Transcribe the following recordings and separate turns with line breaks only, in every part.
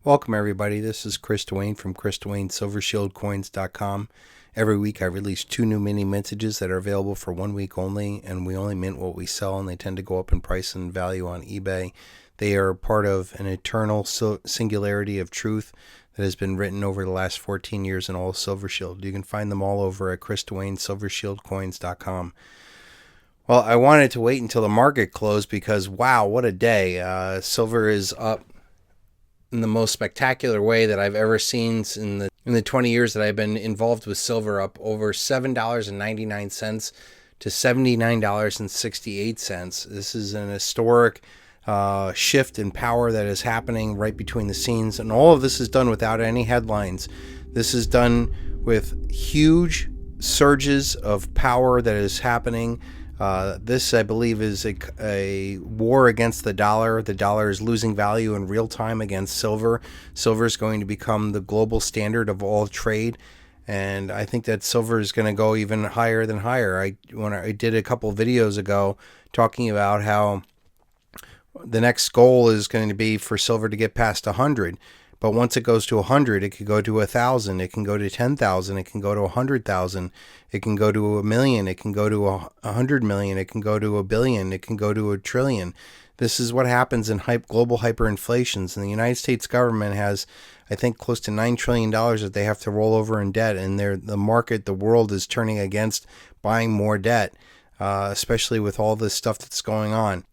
Welcome everybody, this is Chris Dwayne from ChrisDwayneSilverShieldCoins.com. Every week I release 2 new mini mintages that are available for 1 week only, and we only mint what we sell, and they tend to go up in price and value on eBay. They are part of an eternal singularity of truth that has been written over the last 14 years in all Silver Shield. You can find them all over at ChrisDwayneSilverShieldCoins.com. Well, I wanted to wait until the market closed because, wow, what a day. Silver is up in the most spectacular way that I've ever seen in the 20 years that I've been involved with silver, up over $7.99 to $79.68. This is an historic shift in power that is happening right between the scenes, and all of this is done without any headlines. This is done with huge surges of power that is happening. This, I believe, is a war against the dollar. The dollar is losing value in real time against silver. Silver is going to become the global standard of all trade, and I think that silver is going to go even higher than higher. When I did a couple videos ago talking about how the next goal is going to be for silver to get past 100. But once it goes to 100, it could go to 1,000. It can go to 10,000. It can go to 100,000. It can go to 1,000,000. It can go to 100 million. It can go to 1,000,000,000. It can go to 1,000,000,000,000. This is what happens in global hyperinflations. And the United States government has, I think, close to $9 trillion that they have to roll over in debt. And the market, the world is turning against buying more debt, especially with all this stuff that's going on.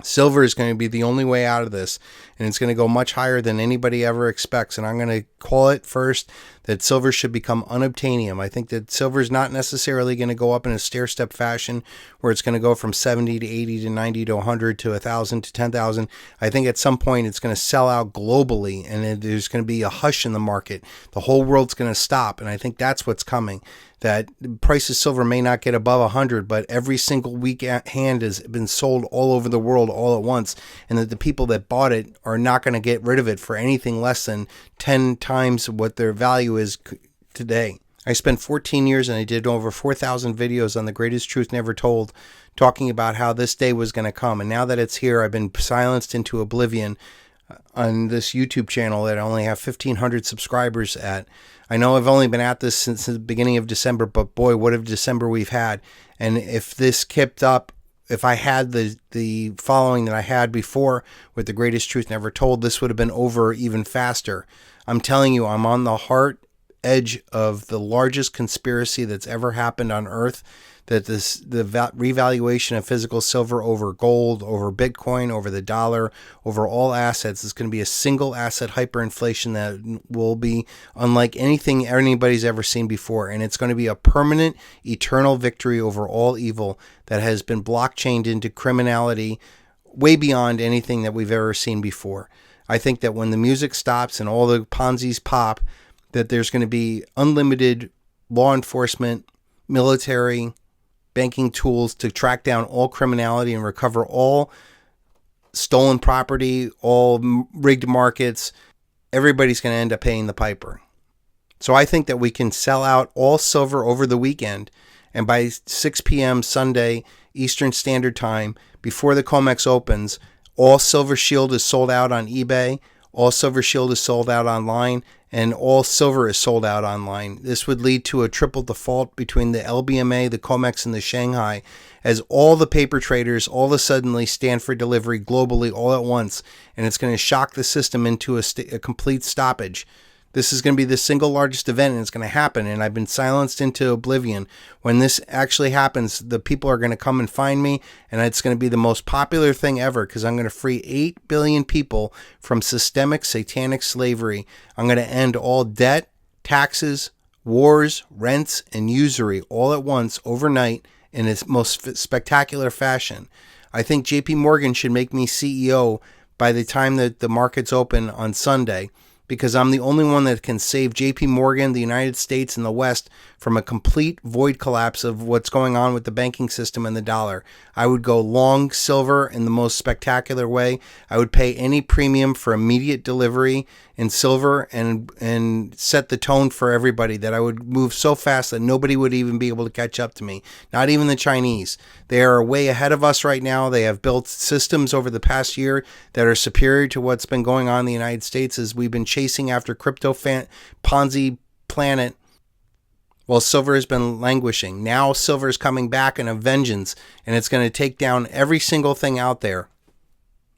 Silver is going to be the only way out of this, and it's going to go much higher than anybody ever expects. And I'm going to call it first that silver should become unobtanium. I think that silver is not necessarily going to go up in a stair-step fashion where it's going to go from 70 to 80 to 90 to 100 to 1,000 to 10,000. I think at some point it's going to sell out globally, and there's going to be a hush in the market. The whole world's going to stop, and I think that's what's coming. That the price of silver may not get above 100, but every single weak hand has been sold all over the world all at once, and that the people that bought it are not going to get rid of it for anything less than 10 times what their value is today. I spent 14 years and I did over 4,000 videos on the greatest truth never told, talking about how this day was going to come. And now that it's here, I've been silenced into oblivion on this YouTube channel that I only have 1,500 subscribers at. I know I've only been at this since the beginning of December, but boy, what a December we've had. And if this kept up, if I had the following that I had before with the greatest truth never told, this would have been over even faster. I'm telling you, I'm on the heart edge of the largest conspiracy that's ever happened on Earth. That the revaluation of physical silver over gold, over Bitcoin, over the dollar, over all assets is going to be a single asset hyperinflation that will be unlike anything anybody's ever seen before. And it's going to be a permanent, eternal victory over all evil that has been blockchained into criminality way beyond anything that we've ever seen before. I think that when the music stops and all the Ponzi's pop, that there's going to be unlimited law enforcement, military, banking tools to track down all criminality and recover all stolen property, all rigged markets. Everybody's going to end up paying the piper. So I think that we can sell out all silver over the weekend, and by 6 p.m. Sunday Eastern Standard Time, before the COMEX opens, all Silver Shield is sold out on eBay, all Silver Shield is sold out online, and all silver is sold out online. This would lead to a triple default between the LBMA, the COMEX, and the Shanghai, as all the paper traders all of a sudden stand for delivery globally all at once, and it's going to shock the system into a complete stoppage. This is going to be the single largest event, and it's going to happen, and I've been silenced into oblivion. When this actually happens, the people are going to come and find me, and it's going to be the most popular thing ever, because I'm going to free 8 billion people from systemic satanic slavery. I'm going to end all debt, taxes, wars, rents, and usury all at once overnight in its most spectacular fashion. I think JP Morgan should make me CEO by the time that the markets open on Sunday, because I'm the only one that can save JP Morgan, the United States, and the West from a complete void collapse of what's going on with the banking system and the dollar. I would go long silver in the most spectacular way. I would pay any premium for immediate delivery in silver and set the tone for everybody, that I would move so fast that nobody would even be able to catch up to me. Not even the Chinese. They are way ahead of us right now. They have built systems over the past year that are superior to what's been going on in the United States as we've been chasing after crypto Ponzi planet, well, silver has been languishing. Now silver is coming back in a vengeance, and it's going to take down every single thing out there.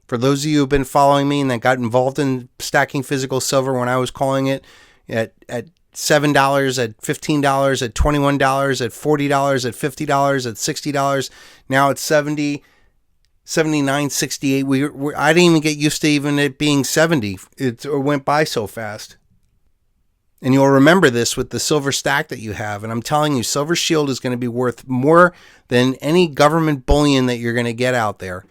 For those of you who have been following me and that got involved in stacking physical silver when I was calling it at $7, at $15, at $21, at $40, at $50, at $60, now it's $70, $79, $68. I didn't even get used to even it being $70. It went by so fast. And you'll remember this with the silver stack that you have. And I'm telling you, Silver Shield is going to be worth more than any government bullion that you're going to get out there.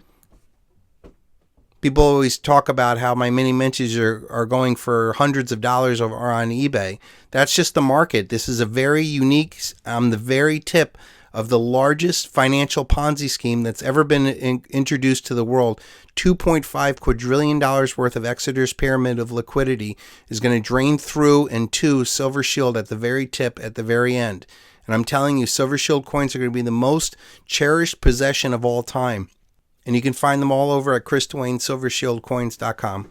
People always talk about how my mini mintages are going for hundreds of dollars on eBay. That's just the market. This is a very unique, the very tip of the largest financial Ponzi scheme that's ever been introduced to the world. $2.5 quadrillion worth of Exeter's pyramid of liquidity is going to drain through into Silver Shield at the very tip, at the very end. And I'm telling you, Silver Shield coins are going to be the most cherished possession of all time. And you can find them all over at ChrisDuaneSilverShieldCoins.com.